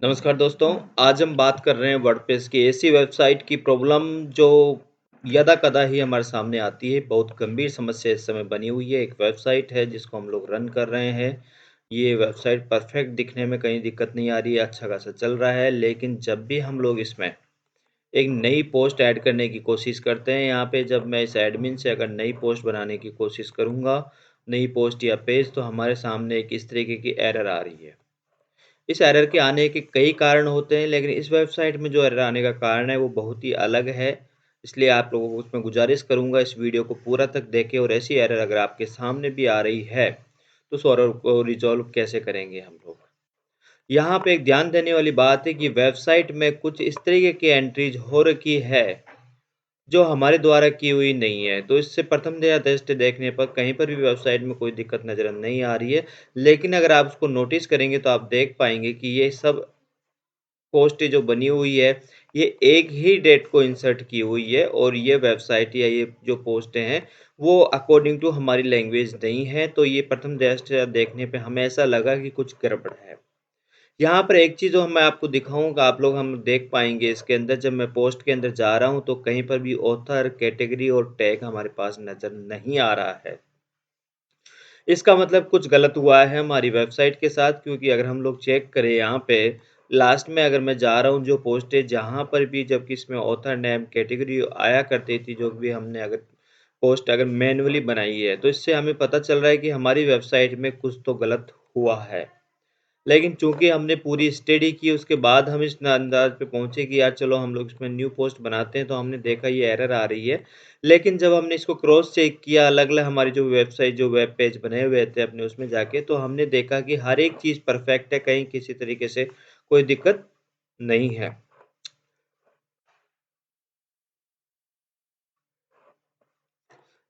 नमस्कार दोस्तों, आज हम बात कर रहे हैं वर्डप्रेस की ऐसी वेबसाइट की प्रॉब्लम जो यदा-कदा ही हमारे सामने आती है। बहुत गंभीर समस्या इस समय बनी हुई है। एक वेबसाइट है जिसको हम लोग रन कर रहे हैं। ये वेबसाइट परफेक्ट दिखने में कहीं दिक्कत नहीं आ रही है, अच्छा खासा चल रहा है। लेकिन जब भी हम लोग इसमें एक नई पोस्ट ऐड करने की कोशिश करते हैं, यहाँ पे जब मैं इस एडमिन से अगर नई पोस्ट बनाने की कोशिश करूँगा, नई पोस्ट या पेज तो हमारे सामने एक इस तरीके की एरर आ रही है। इस एरर के आने के कई कारण होते हैं, लेकिन इस वेबसाइट में जो एरर आने का कारण है, वो बहुत ही अलग है। इसलिए आप लोगों को उसमें गुज़ारिश करूँगा इस वीडियो को पूरा तक देखें और ऐसी एरर अगर आपके सामने भी आ रही है, तो उस एरर को रिज़ॉल्व कैसे करेंगे हम लोग। यहाँ पे एक ध्यान देने वाली बात है कि वेबसाइट में कुछ इस तरीके की एंट्रीज़ हो रखी है जो हमारे द्वारा की हुई नहीं है। तो इससे प्रथम दृष्टया देखने पर कहीं पर भी वेबसाइट में कोई दिक्कत नज़र नहीं आ रही है। लेकिन अगर आप उसको नोटिस करेंगे तो आप देख पाएँगे कि ये सब पोस्ट जो बनी हुई है, ये एक ही डेट को इंसर्ट की हुई है और ये वेबसाइट या ये जो पोस्टें हैं, वो अकॉर्डिंग टू हमारी लैंग्वेज नहीं है। तो ये प्रथम दृष्टया देखने पे हमें ऐसा लगा कि कुछ गड़बड़ है। यहाँ पर एक चीज़ जो मैं आपको दिखाऊँगा, आप लोग हम देख पाएँगे इसके अंदर जब मैं पोस्ट के अंदर जा रहा हूँ, तो कहीं पर भी ऑथर, कैटेगरी और टैग हमारे पास नज़र नहीं आ रहा है। इसका मतलब कुछ गलत हुआ है हमारी वेबसाइट के साथ क्योंकि अगर हम लोग चेक करें यहाँ पे लास्ट में अगर मैं जा रहा हूँ जो पोस्ट है जहाँ पर भी जबकि इसमें ऑथर नेम कैटेगरी आया करती थी जो भी हमने अगर पोस्ट अगर मैन्युअली बनाई है तो इससे हमें पता चल रहा है कि हमारी वेबसाइट में कुछ तो गलत हुआ है। लेकिन चूँकि हमने पूरी स्टडी की उसके बाद हम इस अंदाज़ पे पहुँचे कि यार चलो हम लोग इसमें न्यू पोस्ट बनाते हैं, तो हमने देखा ये एरर आ रही है। लेकिन जब हमने इसको क्रॉस चेक किया अलग-अलग हमारी जो वेबसाइट जो वेब पेज बने हुए थे अपने उसमें जाके, तो हमने देखा कि हर एक चीज़ परफेक्ट है, कहीं किसी तरीके से कोई दिक्कत नहीं है।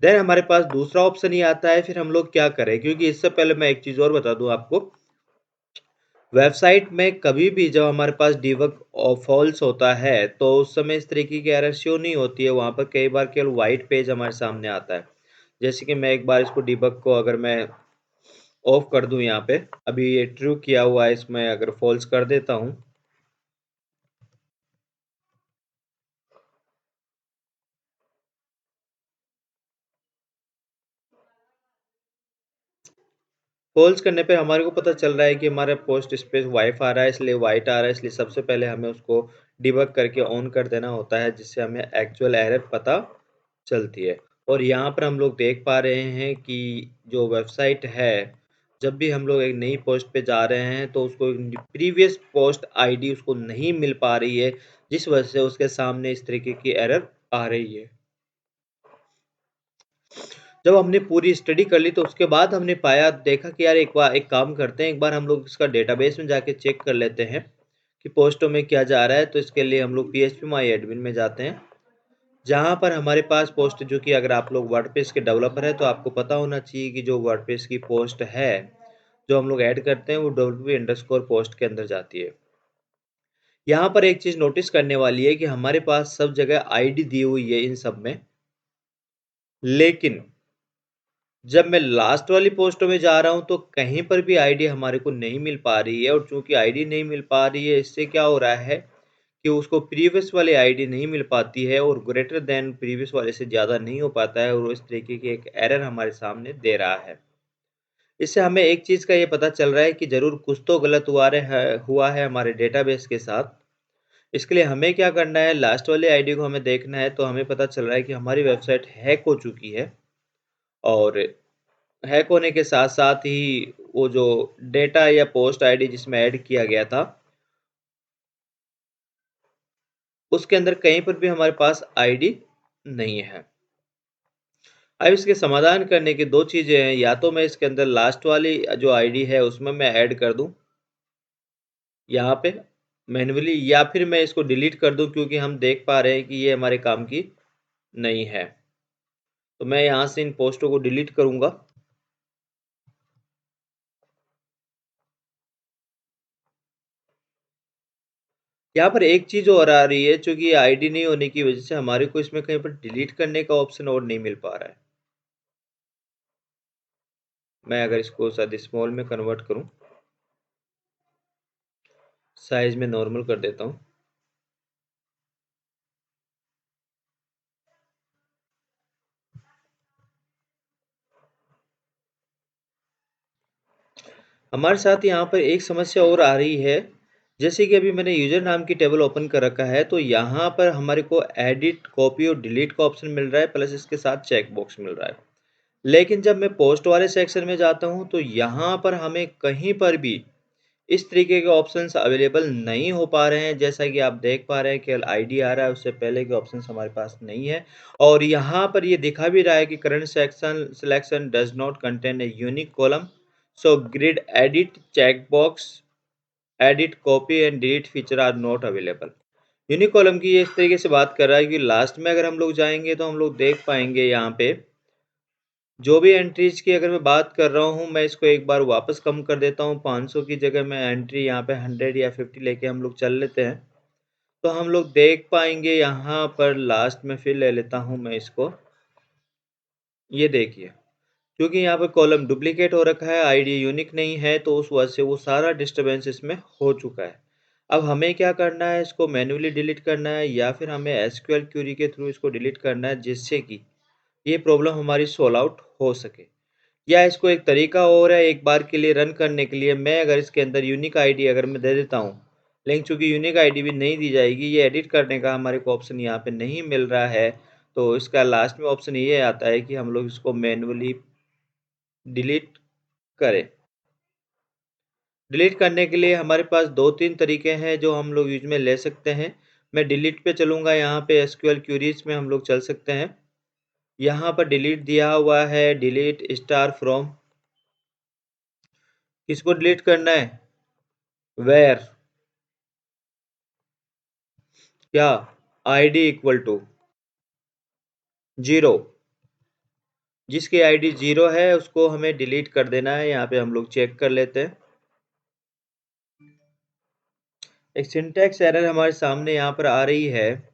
देन हमारे पास दूसरा ऑप्शन ये आता है फिर हम लोग क्या करें? क्योंकि इससे पहले मैं एक चीज़ और बता दूँ आपको वेबसाइट में कभी भी जब हमारे पास डिबग फॉल्स होता है, तो उस समय इस तरीके की एरर शो नहीं होती है, वहाँ पर कई बार केवल व्हाइट पेज हमारे सामने आता है। जैसे कि मैं एक बार इसको डिबग को अगर मैं ऑफ कर दूँ यहाँ पे, अभी ये ट्रू किया हुआ है इसमें अगर फॉल्स कर देता हूँ, फॉल्स करने पे हमारे को पता चल रहा है कि हमारा पोस्ट स्पेस वाइफ आ रहा है इसलिए व्हाइट आ रहा है, इसलिए सबसे पहले हमें उसको डिबग करके ऑन कर देना होता है, जिससे हमें एक्चुअल एरर पता चलती है। और यहाँ पर हम लोग देख पा रहे हैं कि जो वेबसाइट है, जब भी हम लोग एक नई पोस्ट पे जा रहे हैं तो उसको प्रीवियस पोस्ट आईडी उसको नहीं मिल पा रही है, जिस वजह से उसके सामने इस तरीके की एरर आ रही है। जब हमने पूरी स्टडी कर ली तो उसके बाद हमने पाया देखा कि यार एक काम करते हैं, एक बार हम लोग इसका डेटाबेस में जाके चेक कर लेते हैं कि पोस्टों में क्या जा रहा है। तो इसके लिए हम लोग पीएचपी माई एडमिन में जाते हैं, जहाँ पर हमारे पास पोस्ट जो कि अगर आप लोग वर्डप्रेस के डेवलपर हैं तो आपको पता होना चाहिए कि जो वर्डप्रेस की पोस्ट है, जो हम लोग ऐड करते हैं वो wp_post के अंदर जाती है। यहाँ पर एक चीज़ नोटिस करने वाली है कि हमारे पास सब जगह आईडी दी हुई है इन सब में, लेकिन जब मैं लास्ट वाली पोस्टों में जा रहा हूँ तो कहीं पर भी आईडी हमारे को नहीं मिल पा रही है और चूँकि आईडी नहीं मिल पा रही है, इससे क्या हो रहा है कि उसको प्रीवियस वाली आईडी नहीं मिल पाती है और ग्रेटर दैन प्रीवियस वाले से ज़्यादा नहीं हो पाता है और वो इस तरीके की एक एरर हमारे सामने दे रहा है। इससे हमें एक चीज़ का ये पता चल रहा है कि ज़रूर कुछ तो गलत हुआ है हमारे डेटाबेस के साथ। इसके लिए हमें क्या करना है, लास्ट वाली आईडी को हमें देखना है, तो हमें पता चल रहा है कि हमारी वेबसाइट हैक हो चुकी है और हैक होने के साथ-साथ ही वो जो डेटा या पोस्ट आईडी जिसमें ऐड किया गया था, उसके अंदर कहीं पर भी हमारे पास आईडी नहीं है। अब इसके समाधान करने की 2 चीज़ें हैं, या तो मैं इसके अंदर लास्ट वाली जो आईडी है उसमें मैं ऐड कर दूँ, यहाँ पे मैन्युअली, या फिर मैं इसको डिलीट कर दूँ क्योंकि हम देख पा रहे हैं कि ये हमारे काम की नहीं है। तो मैं यहाँ से इन पोस्टों को डिलीट करूँगा। यहाँ पर एक चीज़ और आ रही है, चूँकि ये आईडी नहीं होने की वजह से हमारे को इसमें कहीं पर डिलीट करने का ऑप्शन और नहीं मिल पा रहा है। मैं अगर इसको शायद स्मॉल में कन्वर्ट करूँ, साइज में नॉर्मल कर देता हूँ। हमारे साथ यहाँ पर एक समस्या और आ रही है, जैसे कि अभी मैंने यूज़र नाम की टेबल ओपन कर रखा है, तो यहाँ पर हमारे को एडिट, कॉपी और डिलीट का ऑप्शन मिल रहा है, प्लस इसके साथ चेक बॉक्स मिल रहा है। लेकिन जब मैं पोस्ट वाले सेक्शन में जाता हूँ, तो यहाँ पर हमें कहीं पर भी इस तरीके के ऑप्शंस अवेलेबल नहीं हो पा रहे हैं। जैसा कि आप देख पा रहे हैं, केवल आईडी आ रहा है, उससे पहले के ऑप्शंस हमारे पास नहीं है। और यहाँ पर ये दिखा भी रहा है कि current section selection does not contain a unique column, so grid edit, check box, edit, copy and delete feature are not available. Unique column की ये इस तरीके से बात कर रहा है कि लास्ट में अगर हम लोग जाएंगे तो हम लोग देख पाएंगे यहाँ पे जो भी एंट्रीज की अगर मैं बात कर रहा हूँ, मैं इसको एक बार वापस कम कर देता हूँ। 500 की जगह मैं एंट्री यहाँ पे 100 या 50 लेके हम लोग चल लेते हैं, तो हम लोग देख पाएंगे यहाँ पर लास्ट में फिर ले लेता हूँ मैं इसको। ये देखिए, क्योंकि यहाँ पर कॉलम डुप्लीकेट हो रखा है, आईडी यूनिक नहीं है, तो उस वजह से वो सारा डिस्टर्बेंस इसमें हो चुका है। अब हमें क्या करना है, इसको मैन्युअली डिलीट करना है या फिर हमें एसक्यूएल क्यूरी के थ्रू इसको डिलीट करना है, जिससे कि ये प्रॉब्लम हमारी सॉल्व आउट हो सके। या इसको एक तरीका और है, एक बार के लिए रन करने के लिए मैं अगर इसके अंदर यूनिक आईडी अगर मैं दे देता हूँ, लेकिन चूंकि यूनिक आईडी भी नहीं दी जाएगी, ये एडिट करने का हमारे को ऑप्शन यहाँ पे नहीं मिल रहा है, तो इसका लास्ट में ऑप्शन ये आता है कि हम लोग इसको मैन्युअली डिलीट करें। डिलीट करने के लिए हमारे पास 2-3 तरीके हैं जो हम लोग यूज में ले सकते हैं। मैं डिलीट पे चलूँगा, यहाँ पे एसक्यूएल क्यूरीज में हम लोग चल सकते हैं। यहाँ पर डिलीट दिया हुआ है, डिलीट स्टार फ्रॉम, किसको डिलीट करना है, वेयर, क्या, आईडी इक्वल टू 0, जिसकी आईडी 0 है उसको हमें डिलीट कर देना है। यहाँ पे हम लोग चेक कर लेते हैं। एक सिंटैक्स एरर हमारे सामने यहाँ पर आ रही है।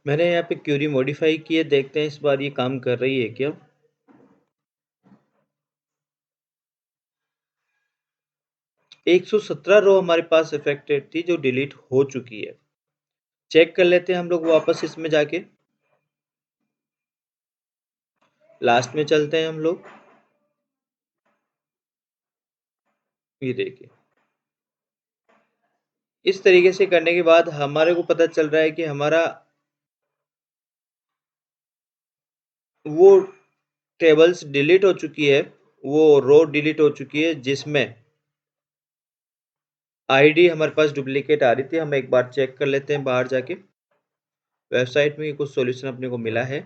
मैंने यहाँ पे क्यूरी मॉडिफाई की है, देखते हैं इस बार ये काम कर रही है क्या। 117 रो हमारे पास अफेक्टेड थी जो डिलीट हो चुकी है। चेक कर लेते हैं हम लोग वापस इसमें जाके, लास्ट में चलते हैं हम लोग। ये देखिए, इस तरीके से करने के बाद हमारे को पता चल रहा है कि हमारा वो टेबल्स डिलीट हो चुकी है, वो रो डिलीट हो चुकी है जिसमें आईडी हमारे पास डुप्लीकेट आ रही थी। हम एक बार चेक कर लेते हैं बाहर जाके, वेबसाइट में कुछ सॉल्यूशन अपने को मिला है।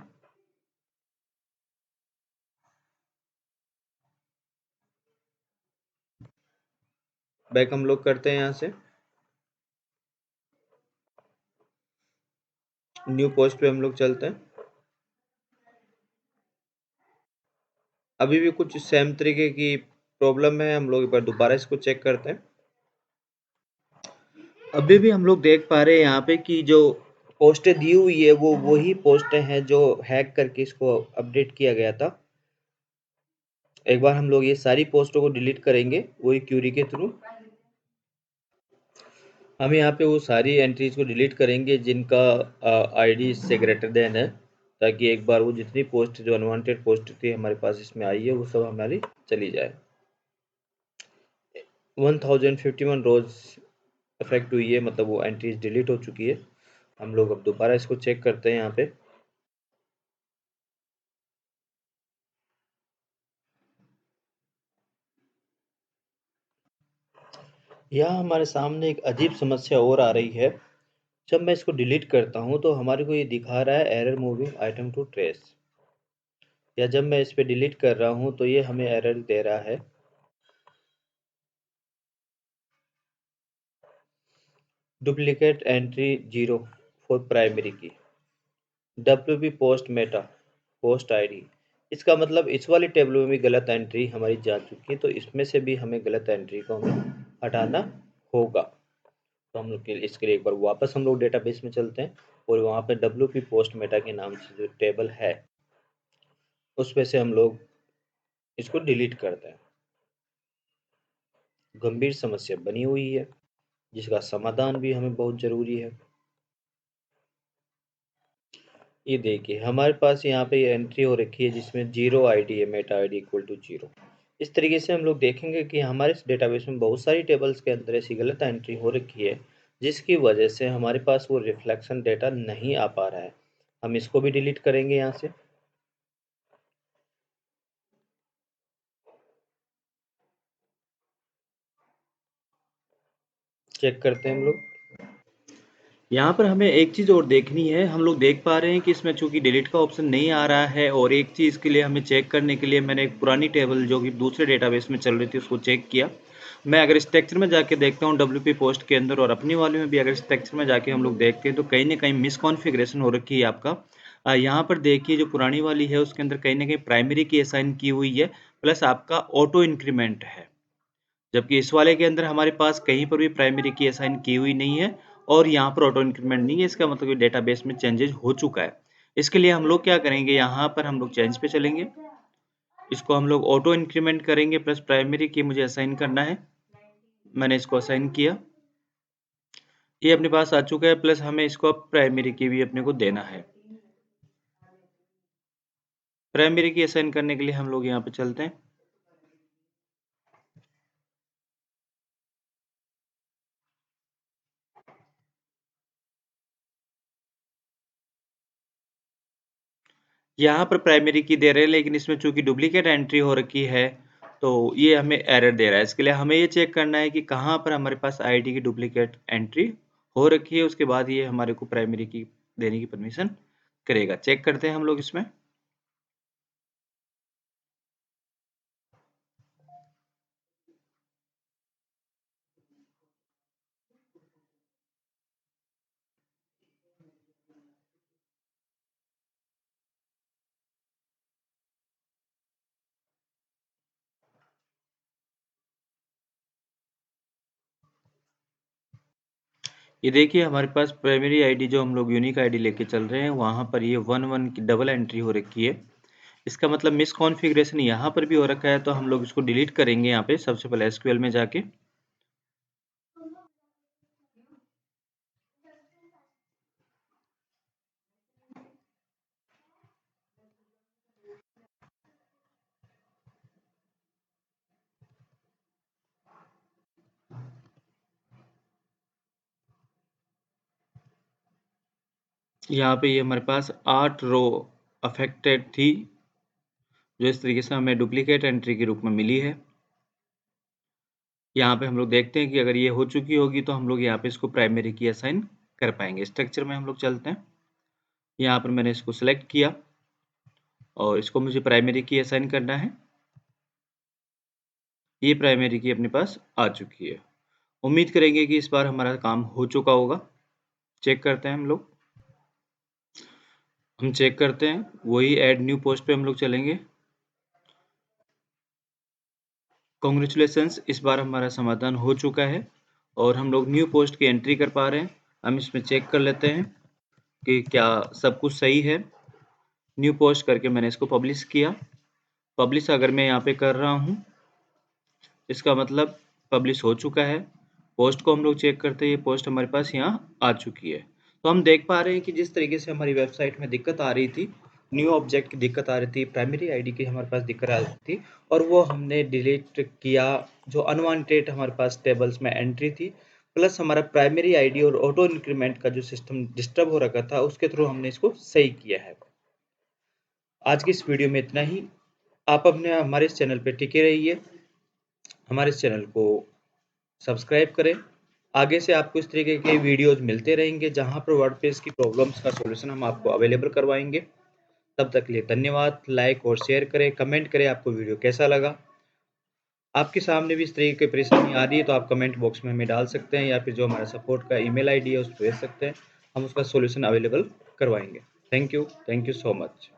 बैक हम लोग करते हैं, यहाँ से न्यू पोस्ट पे हम लोग चलते हैं। अभी भी कुछ सेम तरीके की प्रॉब्लम है, हम लोग एक बार दोबारा इसको चेक करते हैं। अभी भी हम लोग देख पा रहे हैं यहाँ पे कि जो पोस्टें दी हुई है वो वही पोस्टें हैं जो हैक करके इसको अपडेट किया गया था। एक बार हम लोग ये सारी पोस्टों को डिलीट करेंगे वही क्यूरी के थ्रू। हम यहाँ पे वो सारी एंट्रीज को डिलीट करेंगे जिनका आईडी इससे ग्रेटर देन है, ताकि एक बार वो जितनी पोस्ट जो अनवांटेड पोस्ट थी हमारे पास इसमें आई है वो सब हमारी चली जाए। 1051 रोज अफेक्ट हुई है, मतलब वो एंट्रीज डिलीट हो चुकी है। हम लोग अब दोबारा इसको चेक करते हैं यहाँ पे। यहाँ हमारे सामने एक अजीब समस्या और आ रही है। जब मैं इसको डिलीट करता हूँ तो हमारे को ये दिखा रहा है error moving item to trash, या जब मैं इस पे डिलीट कर रहा हूँ तो ये हमें एरर दे रहा है। डुप्लीकेट एंट्री 0 फॉर प्राइमरी की, WP post Meta post ID. इसका मतलब इस वाली टेबल में भी गलत एंट्री हमारी जा चुकी है, तो इसमें से भी हमें गलत एंट्री को हमें हटाना होगा। तो हम लोग के इसके लिए एक बार वापस हम लोग डेटाबेस में चलते हैं और वहाँ पे WP पोस्ट मेटा के नाम से जो टेबल है उसमें से हम लोग इसको डिलीट करते हैं। गंभीर समस्या बनी हुई है जिसका समाधान भी हमें बहुत ज़रूरी है। ये देखिए हमारे पास यहाँ पे ये एंट्री हो रखी है जिसमें 0 आईडी है, मेटा आईडी इक्वल टू 0। इस तरीके से हम लोग देखेंगे कि हमारे इस डेटाबेस में बहुत सारी टेबल्स के अंदर ऐसी गलत एंट्री हो रखी है जिसकी वजह से हमारे पास वो रिफ्लेक्शन डेटा नहीं आ पा रहा है। हम इसको भी डिलीट करेंगे यहाँ से। चेक करते हैं हम लोग। यहाँ पर हमें एक चीज़ और देखनी है। हम लोग देख पा रहे हैं कि इसमें चूंकि डिलीट का ऑप्शन नहीं आ रहा है और एक चीज़ के लिए हमें चेक करने के लिए मैंने एक पुरानी टेबल जो कि दूसरे डेटाबेस में चल रही थी उसको चेक किया। मैं अगर स्ट्रक्चर में जाके देखता हूँ WP पोस्ट के अंदर और अपनी वाले में भी अगर स्ट्रक्चर में जाके हम लोग देखते हैं तो कहीं ना कहीं मिसकॉन्फ़िगरेशन हो रखी है आपका। यहाँ पर देखिए जो पुरानी वाली है उसके अंदर कहीं ना कहीं प्राइमरी की असाइन की हुई है प्लस आपका ऑटो इंक्रीमेंट है, जबकि इस वाले के अंदर हमारे पास कहीं पर भी प्राइमरी की असाइन की हुई नहीं है और यहाँ पर ऑटो इंक्रीमेंट नहीं है। इसका मतलब कि डेटाबेस में चेंजेस हो चुका है। इसके लिए हम लोग क्या करेंगे, यहाँ पर हम लोग चेंज पे चलेंगे, इसको हम लोग ऑटो इंक्रीमेंट करेंगे प्लस प्राइमरी की मुझे असाइन करना है। मैंने इसको असाइन किया, ये अपने पास आ चुका है प्लस हमें इसको अब प्राइमरी की भी अपने को देना है। प्राइमरी की असाइन करने के लिए हम लोग यहाँ पे चलते हैं। यहाँ पर प्राइमरी की दे रहे हैं लेकिन इसमें चूंकि डुप्लीकेट एंट्री हो रखी है तो ये हमें एरर दे रहा है। इसके लिए हमें ये चेक करना है कि कहाँ पर हमारे पास आईडी की डुप्लीकेट एंट्री हो रखी है, उसके बाद ये हमारे को प्राइमरी की देने की परमिशन करेगा। चेक करते हैं हम लोग इसमें। ये देखिए हमारे पास प्राइमरी आईडी जो हम लोग यूनिक आईडी लेके चल रहे हैं वहाँ पर ये 11 की डबल एंट्री हो रखी है। इसका मतलब मिसकॉन्फ़िगरेशन यहाँ पर भी हो रखा है, तो हम लोग इसको डिलीट करेंगे। यहाँ पे सबसे पहले एसक्यूएल में जाके यहाँ पे ये हमारे पास 8 रो अफेक्टेड थी जो इस तरीके से हमें डुप्लीकेट एंट्री के रूप में मिली है। यहाँ पे हम लोग देखते हैं कि अगर ये हो चुकी होगी तो हम लोग यहाँ पे इसको प्राइमरी की असाइन कर पाएंगे। स्ट्रक्चर में हम लोग चलते हैं, यहाँ पर मैंने इसको सेलेक्ट किया और इसको मुझे प्राइमरी की असाइन करना है। ये प्राइमरी की अपने पास आ चुकी है। उम्मीद करेंगे कि इस बार हमारा काम हो चुका होगा। चेक करते हैं हम लोग। हम चेक करते हैं, वही ऐड न्यू पोस्ट पे हम लोग चलेंगे। कॉन्ग्रेचुलेसन्स, इस बार हमारा समाधान हो चुका है और हम लोग न्यू पोस्ट की एंट्री कर पा रहे हैं। हम इसमें चेक कर लेते हैं कि क्या सब कुछ सही है। न्यू पोस्ट करके मैंने इसको पब्लिश किया। पब्लिश अगर मैं यहाँ पे कर रहा हूँ इसका मतलब पब्लिश हो चुका है। पोस्ट को हम लोग चेक करते हैं, ये पोस्ट हमारे पास यहाँ आ चुकी है। तो हम देख पा रहे हैं कि जिस तरीके से हमारी वेबसाइट में दिक्कत आ रही थी, न्यू ऑब्जेक्ट की दिक्कत आ रही थी, प्राइमरी आईडी की हमारे पास दिक्कत आ रही थी और वो हमने डिलीट किया। जो अनवांटेड हमारे पास टेबल्स में एंट्री थी प्लस हमारा प्राइमरी आईडी और ऑटो इंक्रीमेंट का जो सिस्टम डिस्टर्ब हो रखा था उसके थ्रू हमने इसको सही किया है। आज की इस वीडियो में इतना ही। आप अपने हमारे इस चैनल पे टिके रहिए, हमारे इस चैनल को सब्सक्राइब करें। आगे से आपको इस तरीके के वीडियोज़ मिलते रहेंगे जहाँ पर वर्डप्रेस की प्रॉब्लम्स का सॉल्यूशन हम आपको अवेलेबल करवाएंगे। तब तक के लिए धन्यवाद। लाइक और शेयर करें, कमेंट करें आपको वीडियो कैसा लगा। आपके सामने भी इस तरीके की परेशानी आ रही है तो आप कमेंट बॉक्स में हमें डाल सकते हैं या फिर जो हमारा सपोर्ट का ईमेल आईडी है उस पर भेज सकते हैं। हम उसका सॉल्यूशन अवेलेबल करवाएंगे। Thank you so much.